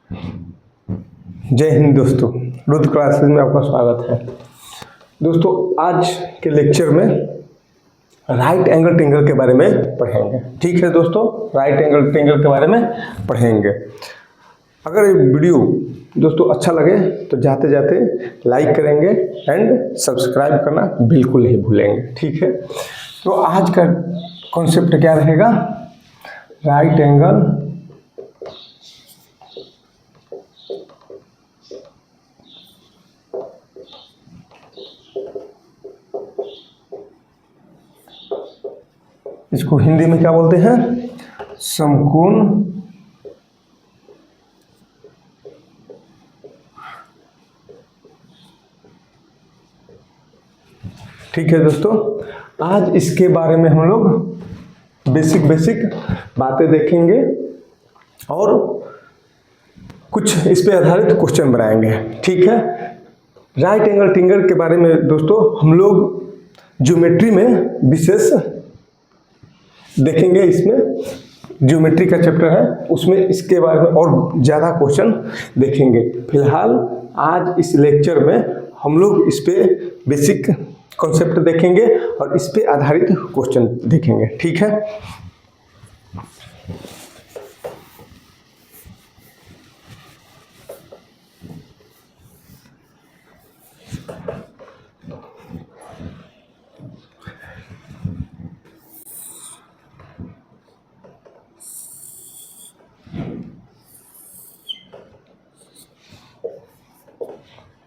जय हिंद दोस्तों, रुद्र क्लासेस में आपका स्वागत है। दोस्तों आज के लेक्चर में राइट एंगल ट्रायंगल के बारे में पढ़ेंगे। ठीक है दोस्तों, राइट एंगल ट्रायंगल के बारे में पढ़ेंगे। अगर ये वीडियो दोस्तों अच्छा लगे तो जाते जाते लाइक करेंगे एंड सब्सक्राइब करना बिल्कुल नहीं भूलेंगे। ठीक है, तो आज का कॉन्सेप्ट क्या रहेगा? राइट एंगल इसको हिंदी में क्या बोलते हैं? समकोण ठीक है दोस्तों, आज इसके बारे में हम लोग बेसिक बातें देखेंगे और कुछ इस पे आधारित क्वेश्चन बनाएंगे। ठीक है, राइट एंगल ट्रायंगल के बारे में दोस्तों हम लोग ज्योमेट्री में विशेष देखेंगे। इसमें ज्योमेट्री का चैप्टर है, उसमें इसके बारे में और ज़्यादा क्वेश्चन देखेंगे। फिलहाल आज इस लेक्चर में हम लोग इस पे बेसिक कॉन्सेप्ट देखेंगे और इस पे आधारित क्वेश्चन देखेंगे। ठीक है,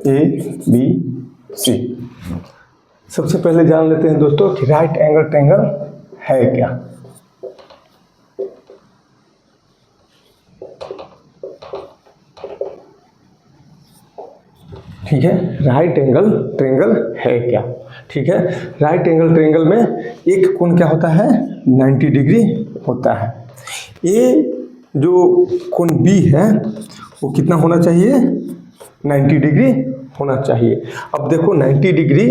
ए बी सी। सबसे पहले जान लेते हैं दोस्तों कि राइट एंगल ट्रायंगल है क्या। ठीक है, राइट एंगल ट्रायंगल है क्या? ठीक है, राइट एंगल ट्रायंगल में एक कोण क्या होता है? 90 डिग्री होता है। ये जो कोण बी है वो कितना होना चाहिए? 90 डिग्री होना चाहिए। अब देखो 90 डिग्री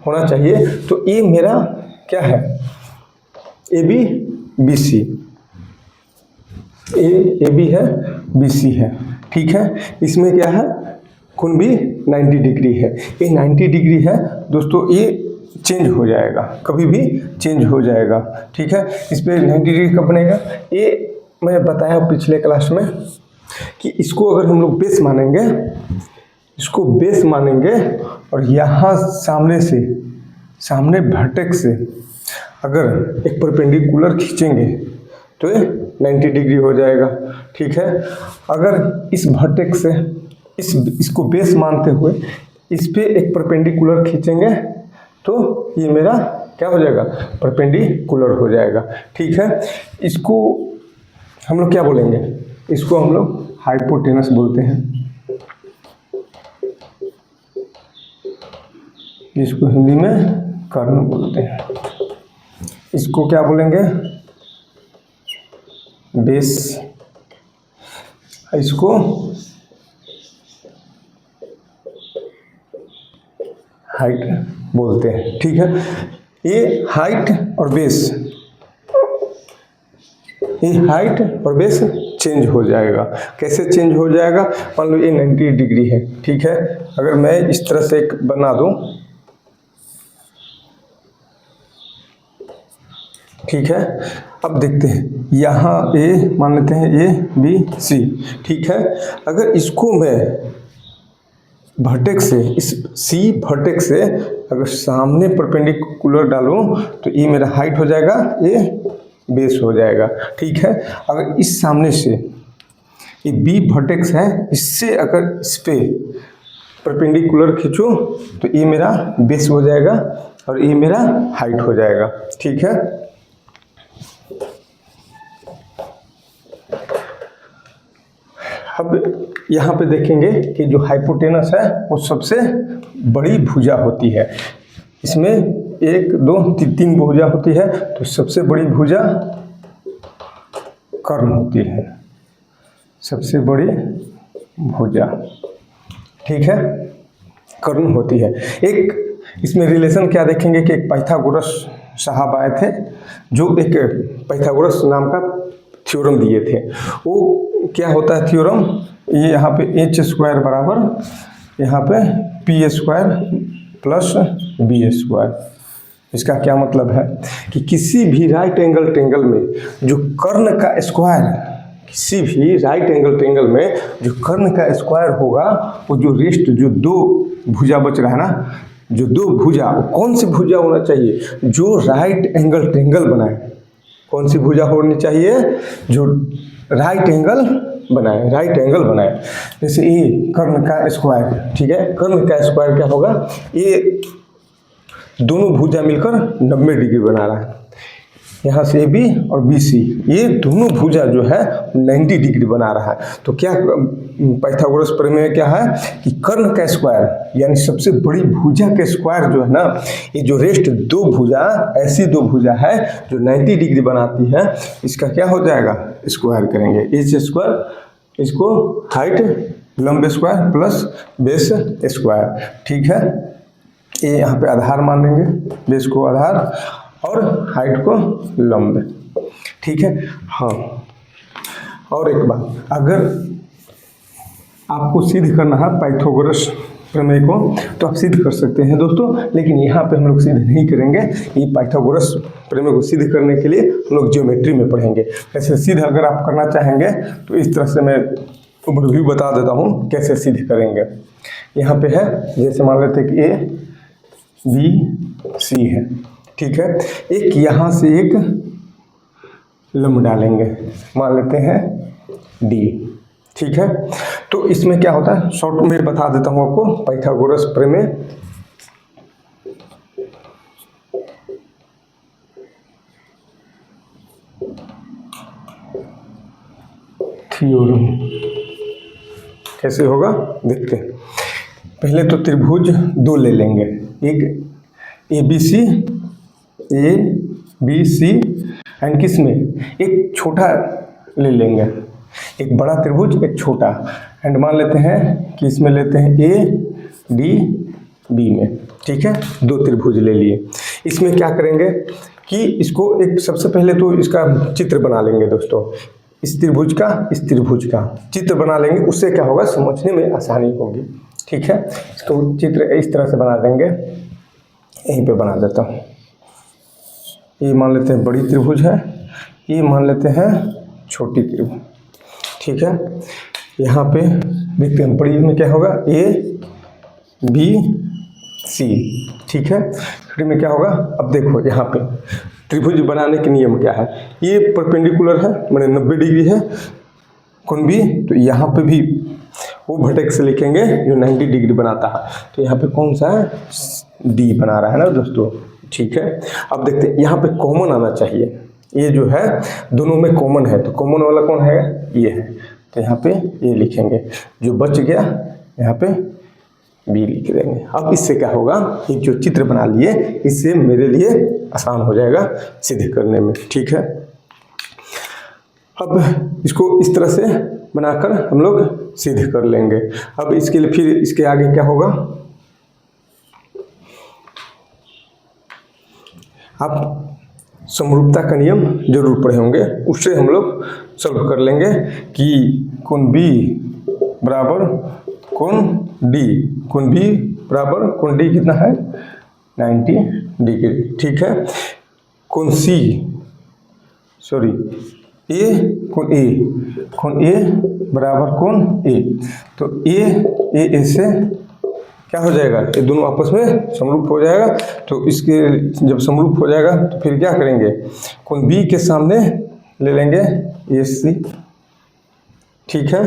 होना चाहिए, तो ये मेरा क्या है? A B B C, A B है, बी सी है। ठीक है, इसमें क्या है? कोण भी 90 डिग्री है। ये 90 डिग्री है दोस्तों, ये चेंज हो जाएगा, कभी भी चेंज हो जाएगा। ठीक है, इस पर 90 डिग्री कब बनेगा? ये मैं बताया पिछले क्लास में कि इसको अगर हम लोग बेस मानेंगे, इसको बेस मानेंगे और यहाँ सामने वर्टेक्स से अगर एक परपेंडिकुलर खींचेंगे तो ये 90 डिग्री हो जाएगा। ठीक है, अगर इस वर्टेक्स से इसको बेस मानते हुए इस पे एक परपेंडिकुलर खींचेंगे तो ये मेरा क्या हो जाएगा? परपेंडिकुलर हो जाएगा। ठीक है, इसको हम लोग क्या बोलेंगे? इसको हम लोग हाइपोटेनस बोलते हैं, जिसको हिंदी में कर्ण बोलते हैं। इसको क्या बोलेंगे? बेस। इसको हाइट बोलते हैं। ठीक है, ये हाइट और बेस, ये हाइट और बेस चेंज हो जाएगा। कैसे चेंज हो जाएगा? मान लो ये 90 डिग्री है। ठीक है, अगर मैं इस तरह से एक बना दूं, ठीक है, अब देखते हैं यहाँ ए मान लेते हैं, ए बी सी। ठीक है, अगर इसको मैं वर्टेक्स से, इस सी वर्टेक्स से अगर सामने परपेंडिकुलर डालूं तो ये मेरा हाइट हो जाएगा, ये बेस हो जाएगा। ठीक है, अगर इस सामने से ये बी वर्टेक्स है, इससे अगर इस पे परपेंडिकुलर खींचूं तो ये मेरा बेस हो जाएगा और ये मेरा हाइट हो जाएगा। ठीक है, अब यहाँ पे देखेंगे कि जो हाइपोटेनस है वो सबसे बड़ी भुजा होती है। इसमें 1 2 3 भुजा होती है, तो सबसे बड़ी भुजा कर्ण होती है, सबसे बड़ी भुजा। ठीक है, कर्ण होती है। एक इसमें रिलेशन क्या देखेंगे कि एक पाइथागोरस साहब आए थे, जो एक पाइथागोरस नाम का थ्योरम दिए थे। वो क्या होता है थ्योरम? ये यहाँ पे एच स्क्वायर बराबर यहाँ पे P square plus B square. इसका क्या मतलब है कि किसी भी राइट एंगल ट्रायंगल में जो कर्ण का स्क्वायर, किसी भी राइट एंगल ट्रायंगल में जो कर्ण का स्क्वायर होगा, वो जो रेस्ट जो दो भुजा बच रहा है ना, जो दो भुजा, वो कौन सी भुजा होना चाहिए, जो राइट एंगल ट्रायंगल बनाए। कौन सी भुजा होनी चाहिए, जो राइट एंगल बनाए, राइट एंगल बनाए। जैसे ये कर्ण का स्क्वायर, ठीक है, कर्ण का स्क्वायर क्या होगा, ये दोनों भुजा मिलकर 90 डिग्री बना रहा है। यहाँ से ए बी और बी सी, ये दोनों भुजा जो है 90 डिग्री बना रहा है। तो क्या पाइथागोरस प्रमेय क्या है कि कर्ण का स्क्वायर यानी सबसे बड़ी भुजा के स्क्वायर जो है ना, ये जो रेस्ट दो भुजा, ऐसी दो भुजा है जो 90 डिग्री बनाती है, इसका क्या हो जाएगा, स्क्वायर करेंगे। एच स्क्वायर, इसको हाइट लंब स्क्वायर प्लस बेस स्क्वायर, ठीक है। ये यहाँ पे आधार मान लेंगे, बेस को आधार और हाइट को लंब, ठीक है। हाँ, और एक बात, अगर आपको सिद्ध करना है पाइथागोरस प्रमेय को तो आप सिद्ध कर सकते हैं दोस्तों, लेकिन यहाँ पे हम लोग सिद्ध नहीं करेंगे। ये पाइथागोरस प्रमेय को सिद्ध करने के लिए हम लोग ज्योमेट्री में पढ़ेंगे। ऐसे सिद्ध अगर आप करना चाहेंगे तो इस तरह से मैं रिव्यू बता देता हूँ कैसे सिद्ध करेंगे। यहाँ पे है, जैसे मान लेते हैं कि ए बी सी है, ठीक है। एक यहाँ से एक लंब डालेंगे, मान लेते हैं डी, ठीक है। तो इसमें क्या होता है, शॉर्ट में बता देता हूँ आपको पाइथागोरस प्रमेय। थ्योरम कैसे होगा देखते हैं। पहले तो त्रिभुज दो ले लेंगे, एक ए बी सी एंड किसमें एक छोटा ले लेंगे, एक बड़ा त्रिभुज एक छोटा, एंड मान लेते हैं कि इसमें लेते हैं ए डी बी में, ठीक है। दो त्रिभुज ले लिए। इसमें क्या करेंगे कि इसको एक सबसे पहले तो इसका चित्र बना लेंगे दोस्तों, इस त्रिभुज का चित्र बना लेंगे। उससे क्या होगा, समझने में आसानी होगी, ठीक है। इसको चित्र इस तरह से बना देंगे, यहीं पे बना देता हूँ। ये मान लेते हैं बड़ी त्रिभुज है, ये मान लेते हैं छोटी त्रिभुज, ठीक है। यहाँ पे देखते हैं बड़ी में क्या होगा, ए बी सी, ठीक है। छोटी में क्या होगा, अब देखो यहाँ पे त्रिभुज बनाने के नियम क्या है, ये परपेंडिकुलर है माने 90 डिग्री है कोण बी, तो यहाँ पे भी वो वर्टेक्स से लिखेंगे जो 90 डिग्री बनाता है। तो यहाँ पे कौन सा है, डी बना रहा है ना दोस्तों, ठीक है। अब देखते हैं यहाँ पे कॉमन आना चाहिए, ये जो है दोनों में कॉमन है, तो कॉमन वाला कौन है, ये है। तो यहाँ पे ये लिखेंगे, जो बच गया यहाँ पे बी लिख देंगे। अब इससे क्या होगा, एक जो चित्र बना लिए, इससे मेरे लिए आसान हो जाएगा सिद्ध करने में, ठीक है। अब इसको इस तरह से बनाकर हम लोग सिद्ध कर लेंगे। अब इसके लिए फिर इसके आगे क्या होगा, आप समरूपता का नियम जरूर पढ़े होंगे, उससे हम लोग सॉल्व कर लेंगे कि कोण बी बराबर कोण डी, कोण बी बराबर कोण डी कितना है 90 डिग्री, ठीक है। कोण सी सॉरी कोण ए बराबर कोण ए, तो ए से क्या हो जाएगा, ये दोनों आपस में समरूप हो जाएगा। तो इसके जब समरूप हो जाएगा तो फिर क्या करेंगे, कोण बी के सामने ले लेंगे ए सी, ठीक है,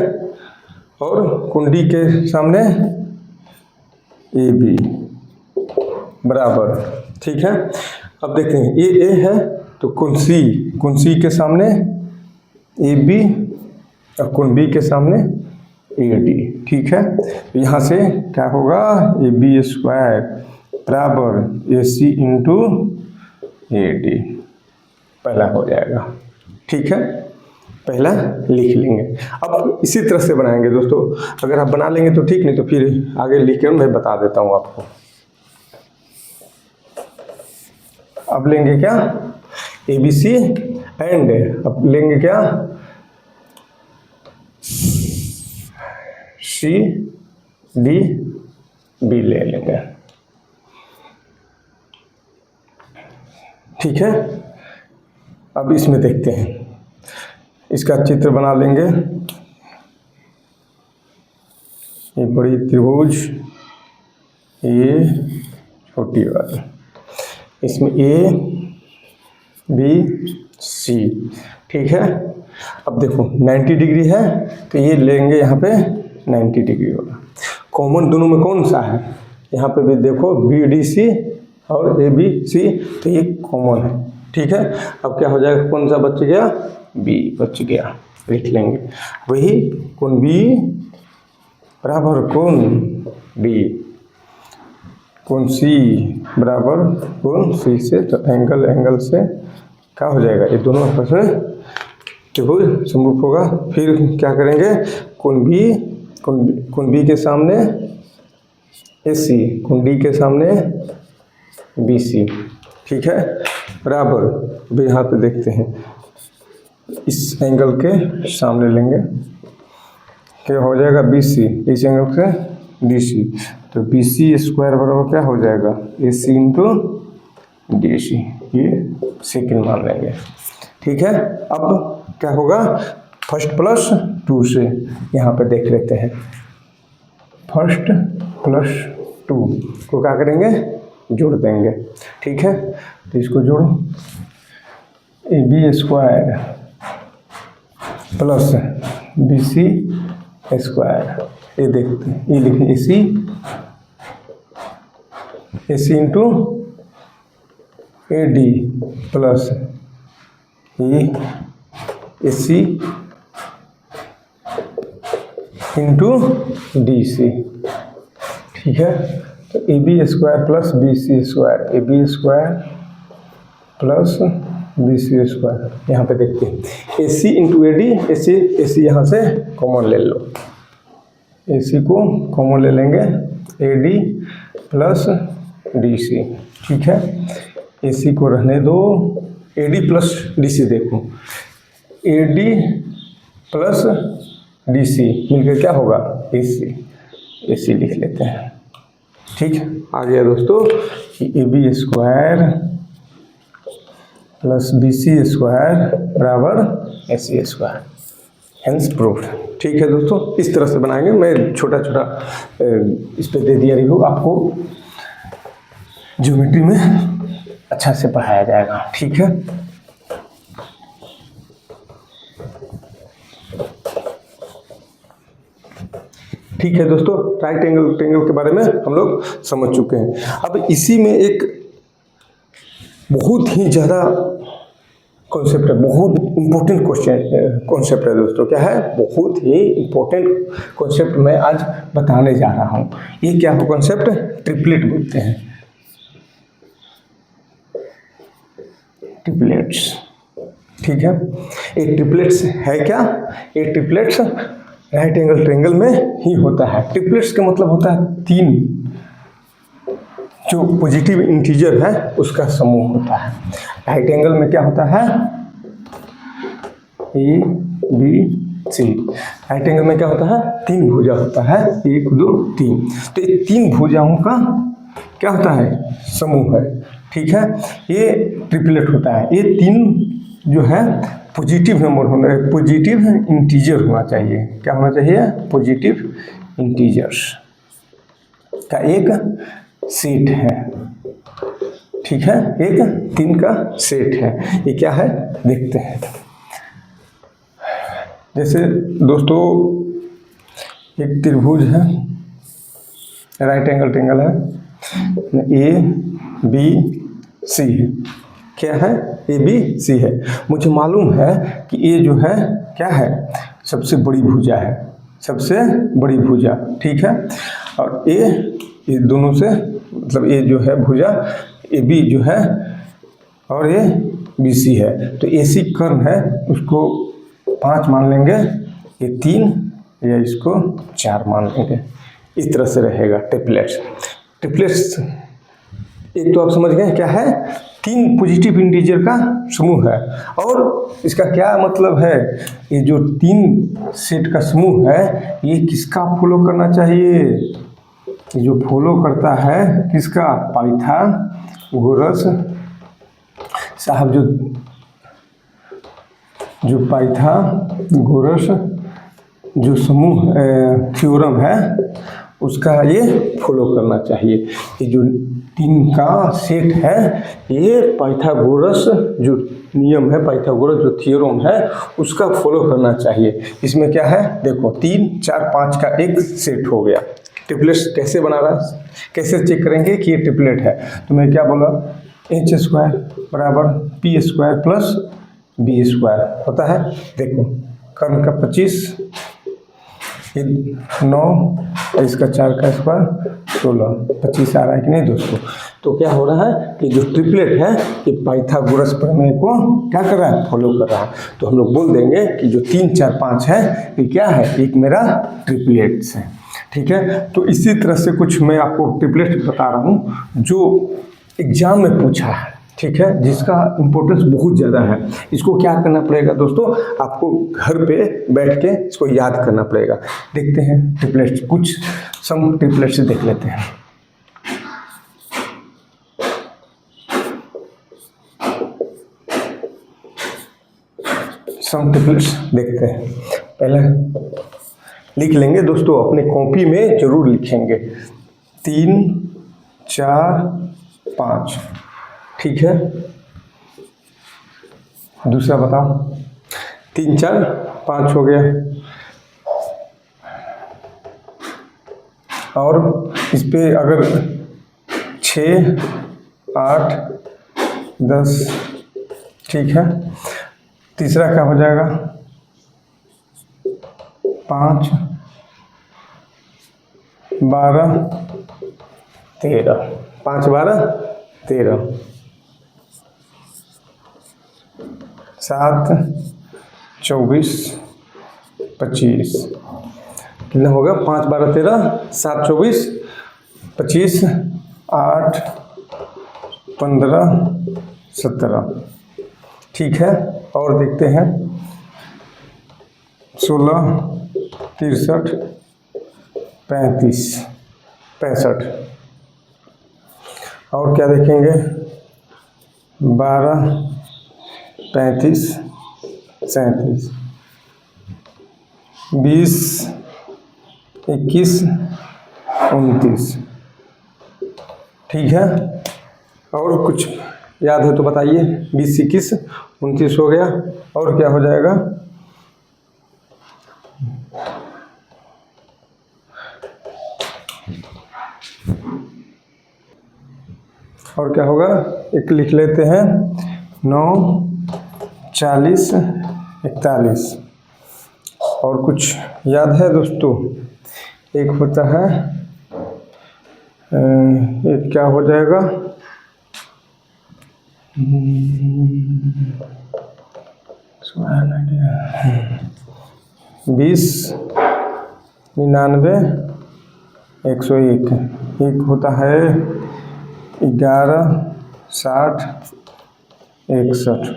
और कोण डी के सामने ए बी बराबर, ठीक है। अब देखते हैं ये ए है तो कोण सी के सामने ए बी और कोण बी के सामने ए डी, ठीक है। तो यहाँ से क्या होगा, ए बी स्क्वायर बराबर A c into a D, पहला हो जाएगा, ठीक है। पहला लिख लेंगे। अब इसी तरह से बनाएंगे दोस्तों, अगर आप बना लेंगे तो ठीक, नहीं तो फिर आगे लिख कर मैं बता देता हूँ आपको। अब लेंगे क्या, ए बी सी एंड अब लेंगे क्या सी डी बी ले लेंगे। ठीक है, अब इसमें देखते हैं, इसका चित्र बना लेंगे। ये बड़ी त्रिभुज, ये छोटी वाली, इसमें ए बी सी। ठीक है, अब देखो 90 डिग्री है तो ये लेंगे यहाँ पे 90 डिग्री वाला। कॉमन दोनों में कौन सा है, यहाँ पे भी देखो बी डी सी और ए बी सी, तो ये कॉमन है। ठीक है, अब क्या हो जाएगा, कौन सा बच गया, बी बच गया, लिख लेंगे। वही कौन बी बराबर कौन डी, कौन सी बराबर कौन सी से, तो एंगल से क्या हो जाएगा, ये दोनों आपस में त्रिभुज समरूप होगा। फिर क्या करेंगे, कोण बी के सामने ए सी, कोण डी के सामने बी सी। ठीक है, बराबर, अभी यहाँ पे देखते हैं, इस एंगल के सामने लेंगे, क्या हो जाएगा बी सी, इस एंगल से डी सी, तो बी सी स्क्वायर बराबर क्या हो जाएगा, ए सी इंटू डी सी, ये सेकंड मान लेंगे। ठीक है, अब क्या होगा, फर्स्ट प्लस टू से यहाँ पे देख लेते हैं, फर्स्ट प्लस टू को क्या करेंगे, जोड़ देंगे। ठीक है, तो इसको जोड़ो, a B square plus B C square, ये देखते हैं, ये लिखें a c into a d plus a c into d c. ठीक है, तो a B square plus B C square, a B square plus B C square, यहाँ पे देखते हैं ए सी इंटू ए डी, ए सी यहाँ से कॉमन ले लो, ए सी को कॉमन ले लेंगे, a d plus d c. ठीक है, ए सी को रहने दो, a d plus d c, देखो a d plus d c मिलकर क्या होगा, ए सी लिख लेते हैं। ठीक, आ गया दोस्तों कि A B square plus B C square बराबर A C square, hence proofed. ठीक है दोस्तों, इस तरह से बनाएंगे, मैं छोटा छोटा इस पे दे दिया रिव्यू, आपको ज्योमेट्री में अच्छा से पढ़ाया जाएगा। ठीक है, ठीक है दोस्तों, राइट एंगल ट्रायंगल के बारे में हम लोग समझ चुके हैं। अब इसी में एक बहुत ही ज़्यादा कॉन्सेप्ट है, बहुत इम्पोर्टेंट कॉन्सेप्ट है दोस्तों। क्या है, बहुत ही इम्पोर्टेंट कॉन्सेप्ट मैं आज बताने जा रहा हूँ। ये क्या है कॉन्सेप्ट, ट्रिपलेट बोलते हैं, ट्रिपलेट्स। ठीक है, एक ट्रिपलेट्स है क्या, एक ट्रिपलेट्स राइट एंगल ट्रायंगल में ही होता है। ट्रिपलेट्स का मतलब होता है तीन जो पॉजिटिव इंटीजर है उसका समूह होता है। राइट एंगल में क्या होता है, A B C. Right angle में क्या होता है, तीन भुजा होता है, 1 2 3। तो ये तीन भुजाओं का क्या होता है, समूह है। ठीक है, ये ट्रिपलेट होता है। ये तीन जो है पॉजिटिव नंबर होना है, पॉजिटिव इंटीजर होना चाहिए। क्या होना चाहिए, पॉजिटिव इंटीजर्स का एक सेट है। ठीक है, एक तीन का सेट है। ये क्या है देखते हैं। जैसे दोस्तों एक त्रिभुज है, राइट एंगल ट्रायंगल है, ए बी सी है। क्या है, ए बी सी है। मुझे मालूम है कि ये जो है क्या है, सबसे बड़ी भुजा है, सबसे बड़ी भुजा। ठीक है, और ये दोनों से मतलब ये जो है भुजा ए बी जो है और ये बी सी है, तो ए सी कर्ण है, उसको 5 मान लेंगे, ये 3 या इसको 4 मान लेंगे। इस तरह से रहेगा ट्रिपलेट्स। ट्रिपलेट्स एक तो आप समझ गए क्या है, तीन पॉजिटिव इंटीजर का समूह है। और इसका क्या मतलब है, ये जो तीन सेट का समूह है ये किसका फॉलो करना चाहिए, ये जो फॉलो करता है किसका, पाइथागोरस साहब, जो पाइथागोरस जो समूह थ्योरम है उसका ये फॉलो करना चाहिए। ये जो तीन का सेट है ये पाइथागोरस जो नियम है, पाइथागोरस जो थ्योरम है उसका फॉलो करना चाहिए। इसमें क्या है देखो, 3 4 5 का एक सेट हो गया। ट्रिपलेट कैसे बना रहा है, कैसे चेक करेंगे कि ये ट्रिपलेट है, तो मैं क्या बोला, एच स्क्वायर बराबर P square plus B square होता है। देखो कर्ण का 25, 9, इसका 4 का स्क्वायर 16, 25 आ रहा है कि नहीं दोस्तों। तो क्या हो रहा है कि जो ट्रिपलेट है ये पाइथागोरस प्रमेय को क्या कर रहा है, फॉलो कर रहा है। तो हम लोग बोल देंगे कि जो 3 4 5 है ये क्या है, एक मेरा ट्रिपलेट्स है। ठीक है, तो इसी तरह से कुछ मैं आपको ट्रिपलेट बता रहा हूँ जो एग्जाम में पूछा है, ठीक है, जिसका इम्पोर्टेंस बहुत ज़्यादा है। इसको क्या करना पड़ेगा दोस्तों, आपको घर पे बैठ के इसको याद करना पड़ेगा। देखते हैं ट्रिपलेट्स, कुछ सम ट्रिपलेट्स देख लेते हैं। सम ट्रिपलेट्स देखते हैं, पहले लिख लेंगे दोस्तों, अपने कॉपी में जरूर लिखेंगे। 3 4 5, ठीक है। दूसरा बताओ, 3 4 5 हो गया, और इस पे अगर 6 8 10, ठीक है। तीसरा क्या हो जाएगा, 5 12 13, 5 12 13, 7 24 25, कितना होगा, 5 12 13, 7 24 25, 8 15 17, ठीक है। और देखते हैं 16 63 35 65, और क्या देखेंगे, 12 35 37, 20 21 29, ठीक है। और कुछ याद है तो बताइए, 20 21 29 हो गया, और क्या हो जाएगा, और क्या होगा, एक लिख लेते हैं, 9 40 41, और कुछ याद है दोस्तों, एक होता है, एक क्या हो जाएगा, 20 99 101, एक होता है 11 60 61,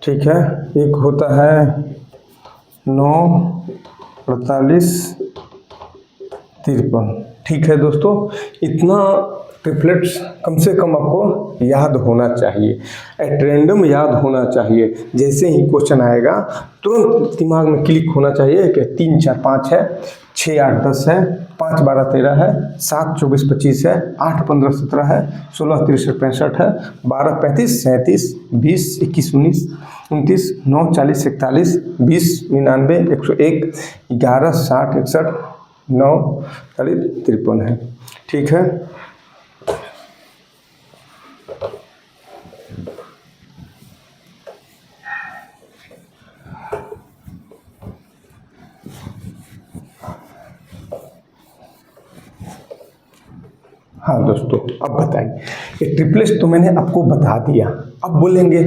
ठीक है। एक होता है 9 48 53, ठीक है दोस्तों। इतना ट्रिपलेट्स कम से कम आपको याद होना चाहिए, एट रैंडम याद होना चाहिए। जैसे ही क्वेश्चन आएगा तुरंत दिमाग में क्लिक होना चाहिए कि 3 4 5 है, 6 8 10 है, 5 12 13 है, 7 24 25 है, 8 15 17 है, 16 63 65 है, 12 35 37, 20 21 19 29, 9 40 41, 20 99 101, 11 60 61, 9 40 53 है, ठीक है। हाँ दोस्तों, अब बताइए, ये ट्रिपलेट्स तो मैंने आपको बता दिया। अब बोलेंगे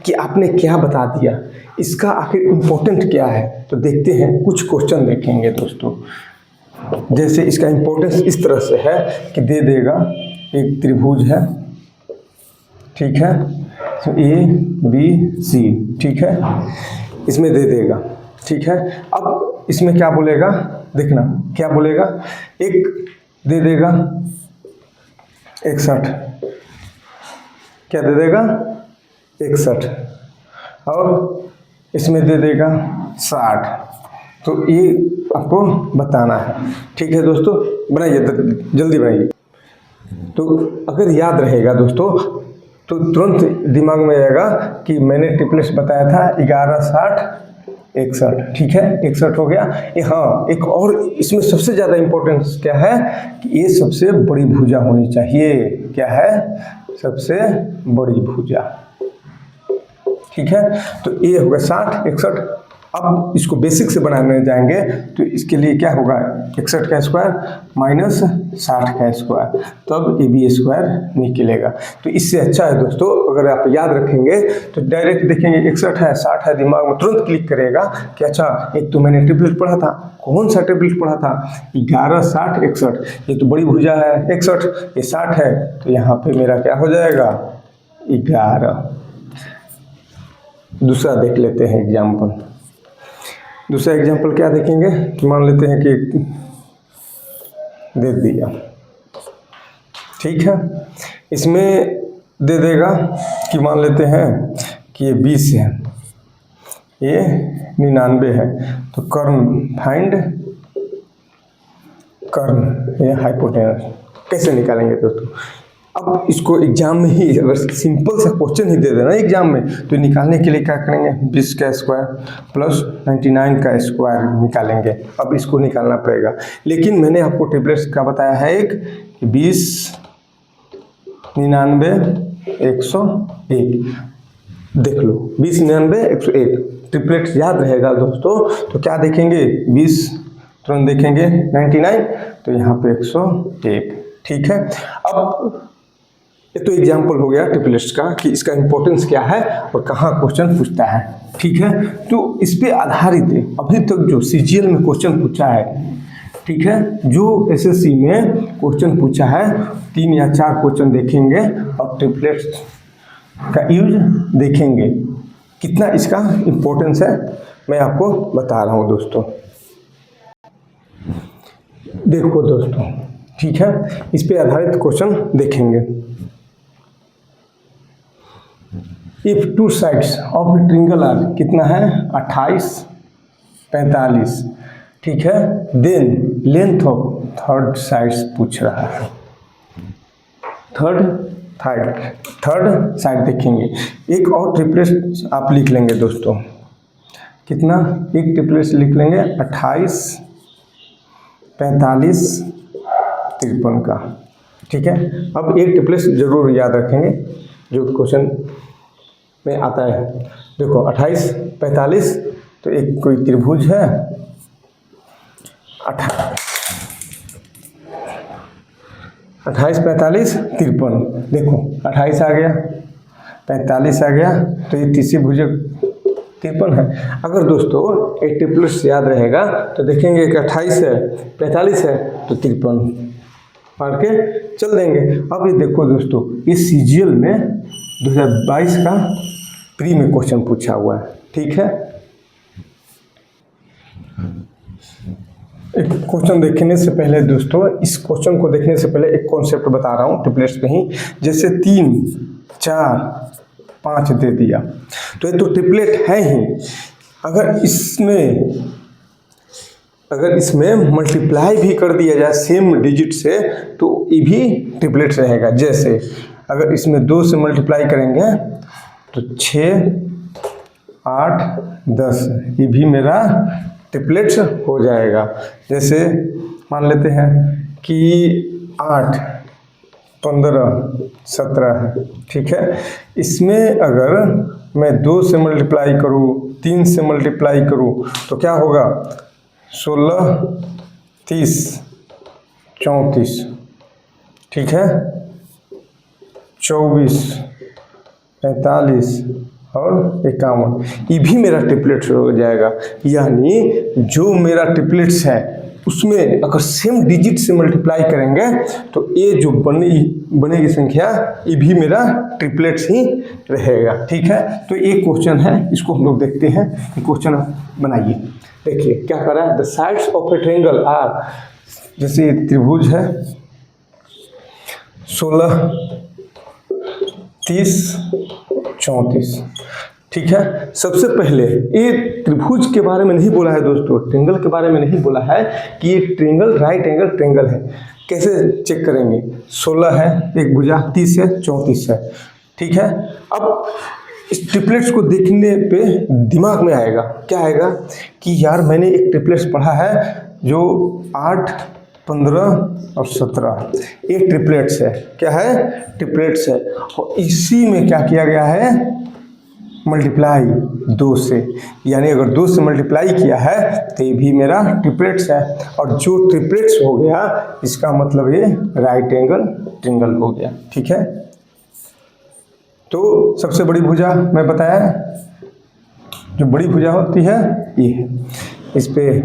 कि आपने क्या बता दिया, इसका आखिर इम्पोर्टेंट क्या है। तो देखते हैं, कुछ क्वेश्चन देखेंगे दोस्तों। जैसे इसका इम्पोर्टेंस इस तरह से है कि दे देगा, एक त्रिभुज है, ठीक है। तो ए बी सी, ठीक है, इसमें दे देगा, ठीक है। अब इसमें क्या बोलेगा, देखना क्या बोलेगा, एक दे देगा 61, क्या दे देगा 61, और इसमें दे देगा 60। तो ये आपको बताना है, ठीक है दोस्तों, बनाइए जल्दी बनाइए। तो अगर याद रहेगा दोस्तों तो तुरंत दिमाग में आएगा कि मैंने ट्रिपलेट्स बताया था 11, 60, 61, ठीक है, 61 हो गया। ये हाँ, एक और इसमें सबसे ज़्यादा इम्पोर्टेंस क्या है कि ये सबसे बड़ी भुजा होनी चाहिए। क्या है, सबसे बड़ी भुजा, ठीक है। तो ये होगा 60, 61। अब इसको बेसिक से बनाने जाएंगे तो इसके लिए क्या होगा, 61 का स्क्वायर माइनस 60 का स्क्वायर, तब ए बी स्क्वायर निकलेगा। तो इससे अच्छा है दोस्तों, अगर आप याद रखेंगे तो डायरेक्ट देखेंगे 61 है 60 है, दिमाग में तुरंत क्लिक करेगा कि अच्छा, एक तो मैंने ट्रिपलेट पढ़ा था, कौन सा ट्रिपलेट पढ़ा था, 11, 60, 61, ये तो बड़ी भुजा है 61, ये 60 है, तो यहाँ पे मेरा क्या हो जाएगा 11। दूसरा देख लेते हैं एग्जाम्पल। दूसरा एग्जाम्पल क्या देखेंगे कि मान लेते हैं कि दे दिया, ठीक है, इसमें दे देगा कि मान लेते हैं कि ये 20 है, ये 99 है, तो कर्ण फाइंड कर्ण, ये हाइपोटेनस कैसे निकालेंगे दोस्तों। अब इसको एग्जाम में ही अगर सिंपल सा क्वेश्चन ही दे देना एग्जाम में, तो निकालने के लिए क्या करेंगे, 20 का स्क्वायर प्लस 99 का स्क्वायर निकालेंगे। अब इसको निकालना पड़ेगा, लेकिन मैंने आपको ट्रिपलेट्स का बताया है एक 20, 99, 101, देख लो 20, 99, 101 ट्रिपलेट्स याद रहेगा दोस्तों। तो क्या देखेंगे, 20 तुरंत देखेंगे 99, तो यहाँ पे 101, ठीक है। अब ये तो एग्जाम्पल हो गया ट्रिपलेट्स का कि इसका इंपॉर्टेंस क्या है और कहाँ क्वेश्चन पूछता है, ठीक है। तो इस पे आधारित अभी तक जो सीजीएल में क्वेश्चन पूछा है, ठीक है, जो एसएससी में क्वेश्चन पूछा है 3 या 4 क्वेश्चन देखेंगे और ट्रिपलेट्स का यूज देखेंगे। कितना इसका इम्पोर्टेंस है मैं आपको बता रहा हूँ दोस्तों। देखो दोस्तों, ठीक है, इस पे आधारित क्वेश्चन देखेंगे। If two sides of a triangle are, कितना है 28, 45, ठीक है, then length of third sides पूछ रहा है। थर्ड साइड देखेंगे। एक और ट्रिपलेट आप लिख लेंगे दोस्तों, कितना, एक ट्रिपलेट लिख लेंगे 28, 45, 53 का, ठीक है। अब एक ट्रिपलेट जरूर याद रखेंगे जो क्वेश्चन में आता है। देखो 28, 45, तो एक कोई त्रिभुज है 28, 45, 53, देखो 28 आ गया, 45 आ गया, तो ये तीसरी भुज 53 है। अगर दोस्तों एक ट्रिपलेट याद रहेगा तो देखेंगे कि 28 है 45 है तो 53 मार के चल देंगे। अब ये देखो दोस्तों, ये सीजीएल में 2022 का प्री में क्वेश्चन पूछा हुआ है, ठीक है। एक क्वेश्चन देखने से पहले दोस्तों, इस क्वेश्चन को देखने से पहले एक कॉन्सेप्ट बता रहा हूँ ट्रिपलेट्स पे ही। जैसे 3, 4, 5 दे दिया तो ये तो ट्रिपलेट है ही। अगर इसमें मल्टीप्लाई भी कर दिया जाए सेम डिजिट से तो ये भी ट्रिपलेट रहेगा। जैसे अगर इसमें 2 से मल्टीप्लाई करेंगे तो 6, 8, 10, ये भी मेरा ट्रिपलेट्स हो जाएगा। जैसे मान लेते हैं कि 8, 15, 17, ठीक है। इसमें अगर मैं 2 से मल्टीप्लाई करूँ, 3 से मल्टीप्लाई करूँ तो क्या होगा, 16, 30, 34, ठीक है, 24, 45 और 51, ये भी मेरा ट्रिपलेट्स हो जाएगा। यानी जो मेरा ट्रिपलेट्स है उसमें अगर सेम डिजिट से मल्टीप्लाई करेंगे तो ये जो बनेगी संख्या ये भी मेरा ट्रिपलेट्स ही रहेगा। ठीक है, तो एक क्वेश्चन है, इसको हम लोग देखते हैं। क्वेश्चन बनाइए, देखिए क्या कर रहा है। The sides of a triangle are, जैसे त्रिभुज है 16, 30, 34। ठीक है, सबसे पहले ये त्रिभुज के बारे में नहीं बोला है दोस्तों, ट्रायंगल के बारे में नहीं बोला है कि ये ट्रायंगल राइट एंगल ट्रायंगल है। कैसे चेक करेंगे? 16 है एक भुजा, 30 है, 34 है। ठीक है, अब इस ट्रिपलेट्स को देखने पे दिमाग में आएगा, क्या आएगा कि यार मैंने एक ट्रिपलेट्स पढ़ा है जो 8, 15 और 17, ये ट्रिपलेट्स है। क्या है? ट्रिपलेट्स है। और इसी में क्या किया गया है? मल्टीप्लाई 2 से, यानी अगर 2 से मल्टीप्लाई किया है तो ये भी मेरा ट्रिपलेट्स है। और जो ट्रिपलेट्स हो गया इसका मतलब ये राइट एंगल ट्रायंगल हो गया। ठीक है, तो सबसे बड़ी भुजा मैं बताया, जो बड़ी भुजा होती है ये है, इस पे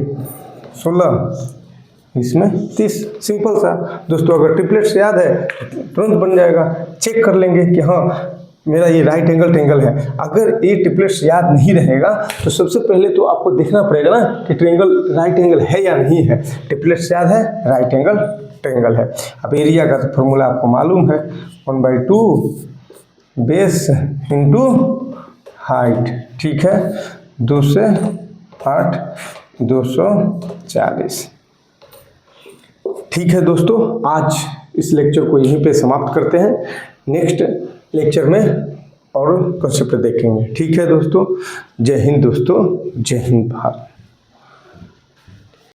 16, इसमें 30। सिंपल सा दोस्तों, अगर ट्रिपलेट्स याद है तुरंत बन जाएगा। चेक कर लेंगे कि हाँ मेरा ये राइट एंगल ट्रायंगल है। अगर ये ट्रिपलेट्स याद नहीं रहेगा तो सबसे पहले तो आपको देखना पड़ेगा ना कि ट्रायंगल राइट एंगल है या नहीं है। ट्रिपलेट्स याद है, राइट एंगल ट्रायंगल है। अब एरिया का तो फॉर्मूला आपको मालूम है, 1/2 बेस इंटू हाइट। ठीक है, 2 से 8, 240। ठीक है दोस्तों, आज इस लेक्चर को यहीं पे समाप्त करते हैं। नेक्स्ट लेक्चर में और कंसेप्ट देखेंगे। ठीक है दोस्तों, जय हिंद दोस्तों, जय हिंद भारत।